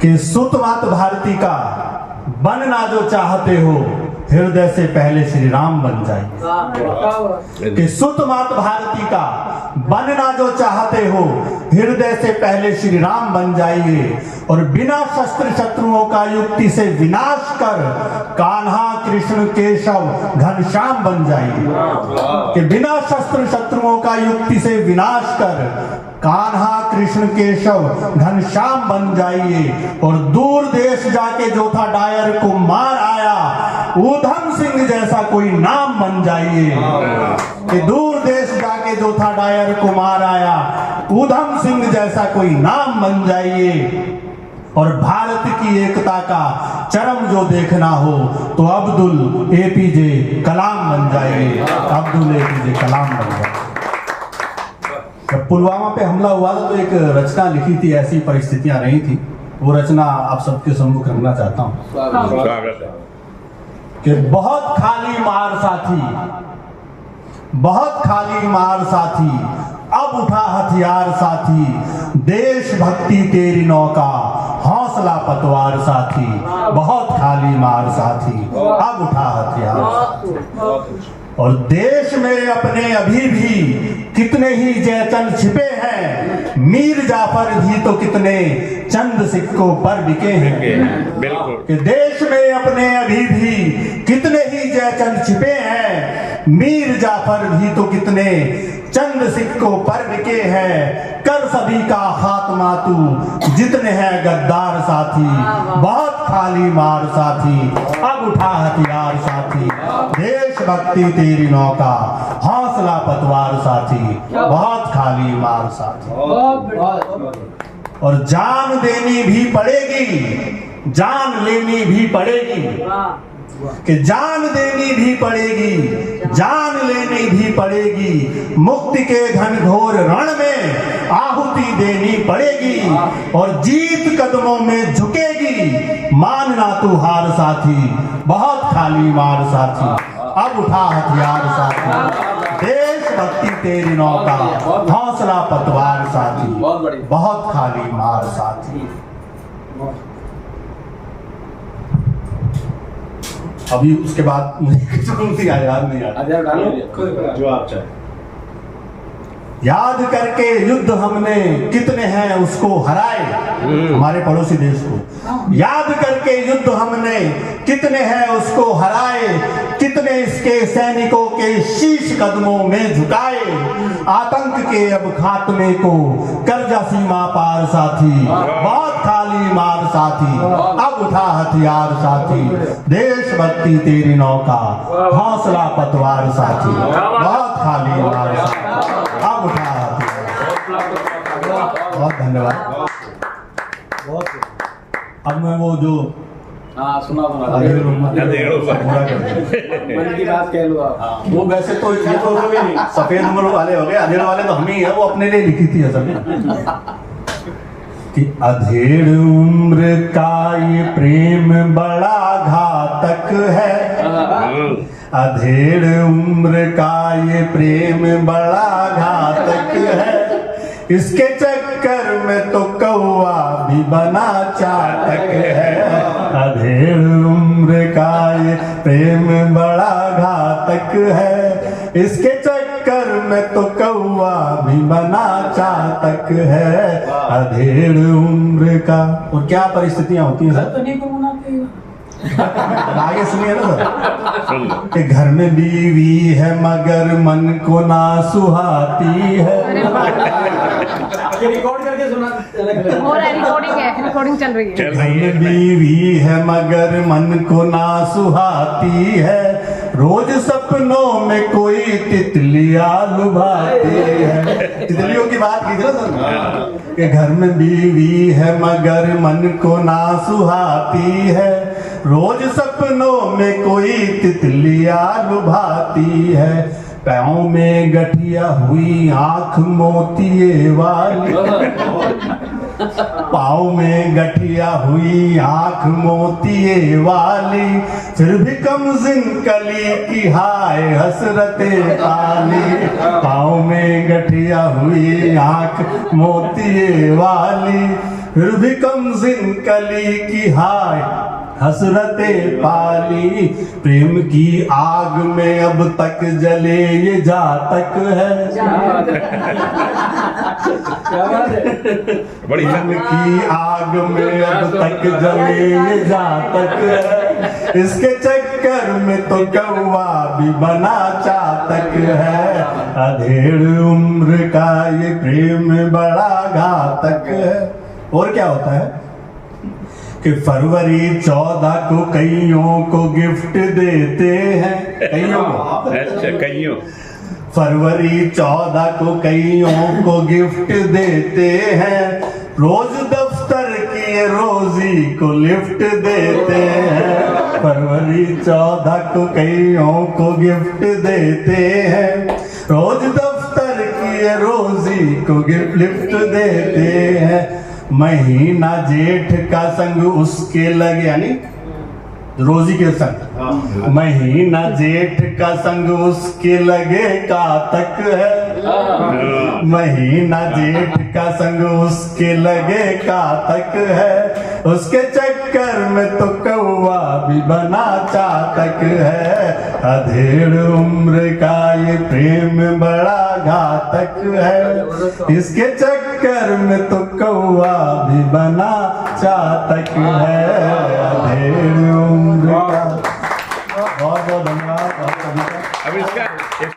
कि सुत मात भारती का बनना जो चाहते हो, हृदय से पहले श्री राम बन जाइए। कि सुत मात भारती का बनना जो चाहते हो, हृदय से पहले श्री राम बन जाइए। और बिना शस्त्र शत्रुओं का युक्ति से विनाश कर कान्हा कृष्ण केशव घनश्याम बन जाइए। कि बिना शस्त्र शत्रुओं का युक्ति से विनाश कर कान्हा कृष्ण केशव घनश्याम बन जाइए। और दूर देश जाके जो था डायर को मार आया, ऊधम सिंह जैसा कोई नाम बन जाइए। कि दूर देश जाके जो था डायर को मार आया, ऊधम सिंह जैसा कोई नाम बन जाइए। और भारत की एकता का चरम जो देखना हो तो अब्दुल एपीजे कलाम बन जाइए। अब्दुल एपीजे कलाम बन जाइए। जब पुलवामा पे हमला हुआ था तो एक रचना लिखी थी, ऐसी परिस्थितियां रही थी, वो रचना आप सबके सम्मुख रखना चाहता हूं। कि बहुत खाली मार साथी, बहुत खाली मार साथी, अब उठा हथियार साथी, देशभक्ति तेरी नौका, हौसला पतवार साथी, बहुत खाली मार साथी, अब उठा हथियार। और देश में अपने अभी भी कितने ही जयचंद छिपे हैं, मीर जाफर भी तो कितने चंद सिक्कों पर बिके हैं। बिल्कुल। कि देश में अपने अभी भी कितने ही जयचंद छिपे हैं, मीर जाफर भी तो कितने चंद सिक्कों पर बिके हैं। कर सभी का खात्मा तू, जितने हैं गद्दार साथी, बहुत खाली मार साथी, अब उठा हथियार साथी, देशभक्ति तेरी नौका, हौसला पतवार साथी, बहुत खाली मार साथी। और जान देनी भी पड़ेगी, जान लेनी भी पड़ेगी। कि जान देनी भी पड़ेगी, जान लेनी भी पड़ेगी, मुक्ति के घनघोर रण में आहुति देनी पड़ेगी। और जीत कदमों में झुकेगी, मानना तू हार साथी, बहुत खाली मार साथी, अब उठा हथियार साथी, देशभक्ति तेरी नौका, हौसला पतवार साथी, बहुत खाली मार साथी। अभी उसके बाद मुझे याद नहीं आ रहा, जो आप चाहे। याद करके युद्ध हमने कितने हैं उसको हराए, हमारे पड़ोसी देश को याद करके युद्ध हमने कितने हैं उसको हराए, कितने इसके सैनिकों के शीश कदमों में झुकाए। आतंक के अब खात्मे को कर्जा सीमा पार साथी, बहुत खाली मार साथी, अब उठा हथियार साथी, देशभक्ति तेरी नौका, हौसला पतवार साथी, बहुत खाली मार साथी, अब उठा हथियार। बहुत धन्यवाद। अब मैं वो जो सुना मन की बात कह लो आप। वो वैसे तो ये तो सफेद उम्र वाले हो गए, अधेड़ वाले तो हम ही है, वो अपने लिए लिखी थी असल में। कि अधेड़ उम्र का ये प्रेम बड़ा घातक है, अधेड़ उम्र का ये प्रेम बड़ा घातक है, इसके चक्कर में तो कौवा भी बना चाटक है। अधेड़ उम्र का ये प्रेम बड़ा घातक है, इसके चक्कर में तो कौवा भी बना चाटक है। अधेड़ उम्र का। और क्या परिस्थितियां होती हैं सर, आगे सुनिए ना सर। कि घर में बीवी है मगर मन को ना सुहाती है। रिकॉर्ड करके सुना, रिकॉर्डिंग चल रही है। घर में बीवी है मगर मन को ना सुहाती है, रोज सपनों में कोई तितलियां लुभाती है। तितलियों की बात की थी ना सर, कि घर में बीवी है मगर मन को ना सुहाती है, रोज सपनों में कोई तितलियां लुभाती है। पैरों में गठिया हुई आंख मोतिये वाली, पाँव में गठिया हुई आंख मोतिये वाली, फिर भी कमज़िन कली की हाय हसरते काली। पाँव में गठिया हुई आंख मोतिये वाली, फिर भी कमज़िन कली की हाय हसरते पाली। प्रेम की आग में अब तक जले ये जातक है। प्रेम की आग में अब तक जले ये जातक है। इसके चक्कर में तो कौवा भी बना चातक है। अधेड़ उम्र का ये प्रेम बड़ा घातक है। और क्या होता है कि फरवरी 14 को कईयों को गिफ्ट देते हैं। कईयों को, अच्छा कईयों, फरवरी 14 को कईयों को गिफ्ट देते हैं। रोज दफ्तर की रोजी को लिफ्ट देते हैं। फरवरी 14 को कईयों को गिफ्ट देते हैं। रोज दफ्तर की रोजी को लिफ्ट देते हैं। महीना जेठ का संग उसके लगे, यानी रोजी के संग। महीना जेठ का संग उसके लगे कातक है। महीना जेठ का संग उसके लगे कातक है। उसके चक्कर में तो कौवा भी बना चातक है। अधेड़ उम्र का ये प्रेम बड़ा घातक है। इसके चक्कर में तो कौवा भी बना चातक है। अधेड़ उम्र का। बहुत बहुत धन्यवाद। अब इसका